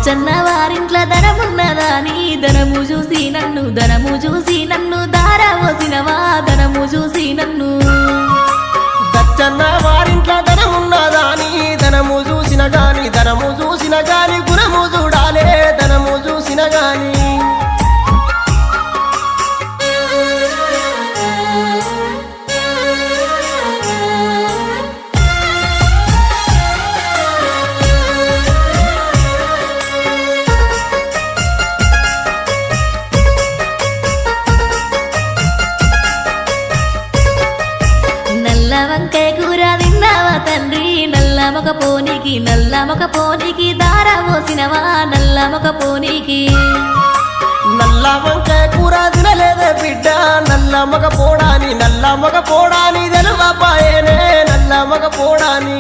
లచ్చన్న వారింట్ల ధనమున్నదాని ధనము చూసి నన్ను దారవోసినవా ధనము చూసి నన్ను దచ్చన్న వారింట్ల ధనమున్నదాని ధనము చూసిన గాని గుణము చూడాలే ధనము చూసిన గాని వంకాయ కూర తిన్నావా తండ్రి నల్లమొక పోనీకి దారవోసినవా నల్లమొక పోనీకి నల్ల వంకాయ కూర తినలేదే బిడ్డ నల్ల మగ పోడాని తెలువపాయనే నల్ల మగ పోడాని